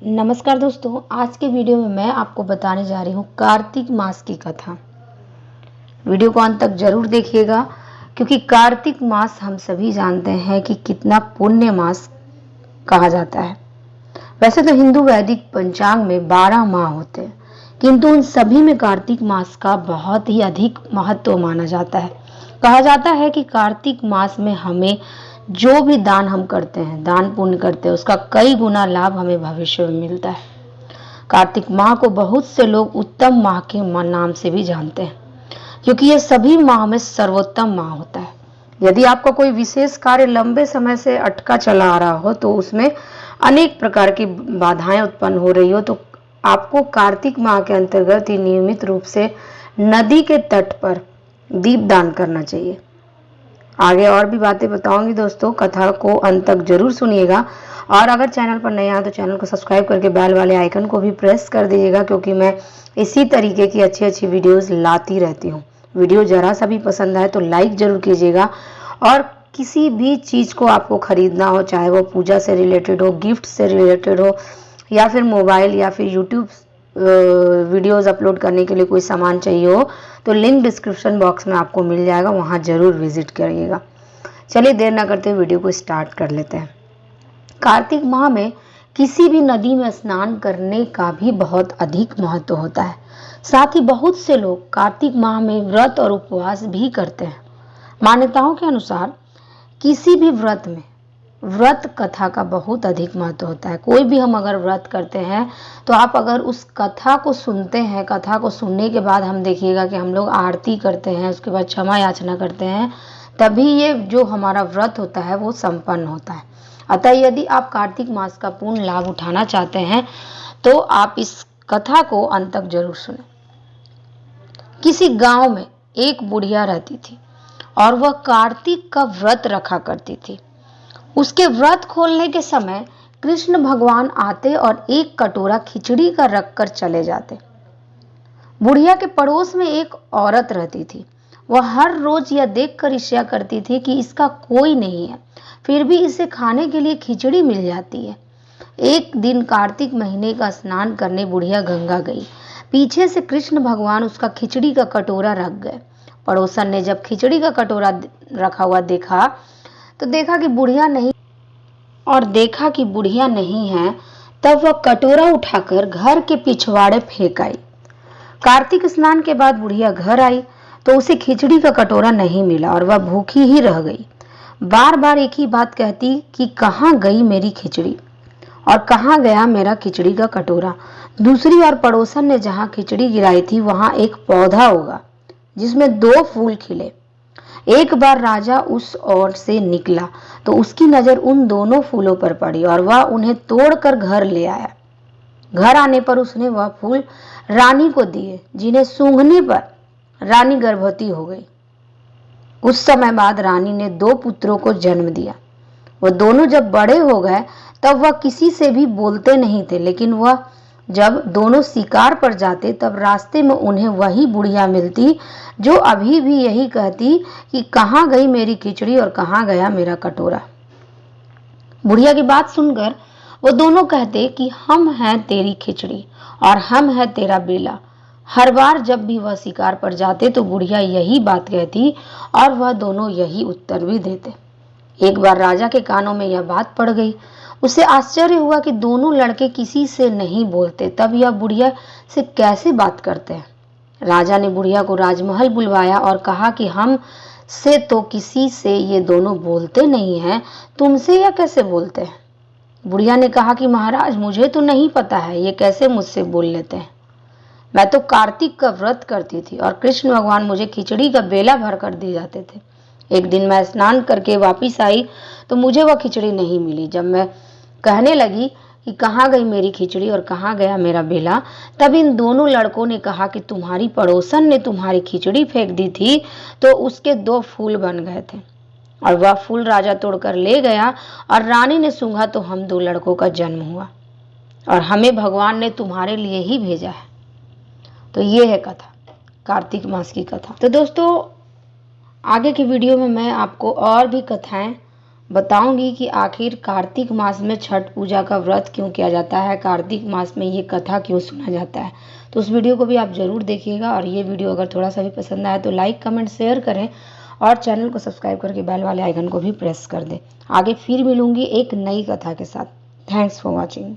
नमस्कार दोस्तों, आज के वीडियो में मैं आपको बताने जा रही हूँ कार्तिक मास की कथा। वीडियो को अंत तक जरूर देखिएगा क्योंकि कार्तिक मास हम सभी जानते हैं कि कितना पुण्य मास कहा जाता है। वैसे तो हिंदू वैदिक पंचांग में 12 माह होते हैं, किंतु उन सभी में कार्तिक मास का बहुत ही अधिक महत्व माना जाता है। कहा जाता है कि कार्तिक मास में हमें जो भी दान हम करते हैं, दान पुण्य करते हैं, उसका कई गुना लाभ हमें भविष्य में मिलता है। कार्तिक माह को बहुत से लोग उत्तम माह के नाम से भी जानते हैं क्योंकि यह सभी माह में सर्वोत्तम माह होता है। यदि आपका कोई विशेष कार्य लंबे समय से अटका चला आ रहा हो, तो उसमें अनेक प्रकार की बाधाएं उत्पन्न हो रही हो, तो आपको कार्तिक माह के अंतर्गत ही नियमित रूप से नदी के तट पर दीप दान करना चाहिए। आगे और भी बातें बताऊंगी दोस्तों, कथा को अंत तक जरूर सुनिएगा। और अगर चैनल पर नए आए तो चैनल को सब्सक्राइब करके बेल वाले आइकन को भी प्रेस कर दीजिएगा क्योंकि मैं इसी तरीके की अच्छी अच्छी वीडियोस लाती रहती हूँ। वीडियो जरा सा भी पसंद आए तो लाइक जरूर कीजिएगा। और किसी भी चीज़ को आपको खरीदना हो, चाहे वो पूजा से रिलेटेड हो, गिफ्ट से रिलेटेड हो, या फिर मोबाइल या फिर यूट्यूब वीडियोस अपलोड करने के लिए कोई सामान चाहिए हो, तो लिंक डिस्क्रिप्शन बॉक्स में आपको मिल जाएगा, वहाँ ज़रूर विजिट करिएगा। चलिए देर ना करते वीडियो को स्टार्ट कर लेते हैं। कार्तिक माह में किसी भी नदी में स्नान करने का भी बहुत अधिक महत्व होता है। साथ ही बहुत से लोग कार्तिक माह में व्रत और उपवास भी करते हैं। मान्यताओं के अनुसार किसी भी व्रत में व्रत कथा का बहुत अधिक महत्व होता है। कोई भी हम अगर व्रत करते हैं तो आप अगर उस कथा को सुनते हैं, कथा को सुनने के बाद हम देखिएगा कि हम लोग आरती करते हैं, उसके बाद क्षमा याचना करते हैं, तभी ये जो हमारा व्रत होता है वो संपन्न होता है। अतः यदि आप कार्तिक मास का पूर्ण लाभ उठाना चाहते हैं तो आप इस कथा को अंत तक जरूर सुनें। किसी गांव में एक बुढ़िया रहती थी और वह कार्तिक का व्रत रखा करती थी। उसके व्रत खोलने के समय कृष्ण भगवान आते और एक कटोरा खिचड़ी का रखकर चले जाते। बुढ़िया के पड़ोस में एक औरत रहती थी। वह हर रोज यह देखकर ईर्ष्या करती थी कि इसका कोई नहीं है, फिर भी इसे खाने के लिए खिचड़ी मिल जाती है। एक दिन कार्तिक महीने का स्नान करने बुढ़िया गंगा गई। पीछे से कृष्ण भगवान उसका खिचड़ी का कटोरा रख गए। पड़ोसन ने जब खिचड़ी का कटोरा रखा हुआ देखा तो देखा कि बुढ़िया नहीं है, तब वह कटोरा उठाकर घर के पिछवाड़े फेंक आई। कार्तिक स्नान के बाद बुढ़िया घर आई तो उसे खिचड़ी का कटोरा नहीं मिला और वह भूखी ही रह गई। बार बार एक ही बात कहती कि कहाँ गई मेरी खिचड़ी और कहाँ गया मेरा खिचड़ी का कटोरा। दूसरी ओर पड़ोसन ने जहाँ खिचड़ी गिराई थी वहां एक पौधा होगा जिसमें 2 फूल खिले। एक बार राजा उस ओर से निकला तो उसकी नजर उन दोनों फूलों पर पड़ी और वह उन्हें तोड़कर घर ले आया। घर आने पर उसने वह फूल रानी को दिए, जिन्हें सूंघने पर रानी गर्भवती हो गई। कुछ समय बाद रानी ने 2 पुत्रों को जन्म दिया। वह दोनों जब बड़े हो गए तब वह किसी से भी बोलते नहीं थे, लेकिन वह जब दोनों शिकार पर जाते तब रास्ते में उन्हें वही बुढ़िया मिलती जो अभी भी यही कहती कि कहाँ गई मेरी खिचड़ी और कहाँ गया मेरा कटोरा। बुढ़िया की बात सुनकर वो दोनों कहते कि हम हैं तेरी खिचड़ी और हम हैं तेरा बेला। हर बार जब भी वह शिकार पर जाते तो बुढ़िया यही बात कहती और वह दोनों यही उत्तर भी देते। एक बार राजा के कानों में यह बात पड़ गई। उसे आश्चर्य हुआ कि दोनों लड़के किसी से नहीं बोलते, तब यह बुढ़िया से कैसे बात करते हैं। राजा ने बुढ़िया को राजमहल बुलवाया और कहा कि हम से तो किसी से ये दोनों बोलते नहीं हैं, तुमसे यह कैसे बोलते हैं। बुढ़िया ने कहा कि महाराज, मुझे तो नहीं पता है ये कैसे मुझसे बोल लेते हैं। मैं तो कार्तिक का व्रत करती थी और कृष्ण भगवान मुझे खिचड़ी का बेला भर कर दिए जाते थे। एक दिन मैं स्नान करके वापिस आई तो मुझे वह खिचड़ी नहीं मिली। जब मैं कहने लगी कि कहाँ गई मेरी खिचड़ी और कहाँ गया मेरा बेला, तब इन दोनों लड़कों ने कहा कि तुम्हारी पड़ोसन ने तुम्हारी खिचड़ी फेंक दी थी तो उसके 2 फूल बन गए थे और वह फूल राजा तोड़कर ले गया और रानी ने सूंघा तो हम 2 लड़कों का जन्म हुआ और हमें भगवान ने तुम्हारे लिए ही भेजा है। तो ये है कथा, कार्तिक मास की कथा। तो दोस्तों, आगे की वीडियो में मैं आपको और भी कथाएं बताऊंगी कि आखिर कार्तिक मास में छठ पूजा का व्रत क्यों किया जाता है, कार्तिक मास में ये कथा क्यों सुना जाता है। तो उस वीडियो को भी आप ज़रूर देखिएगा। और ये वीडियो अगर थोड़ा सा भी पसंद आए तो लाइक कमेंट शेयर करें और चैनल को सब्सक्राइब करके बेल वाले आइकन को भी प्रेस कर दें। आगे फिर मिलूंगी एक नई कथा के साथ। Thanks for watching.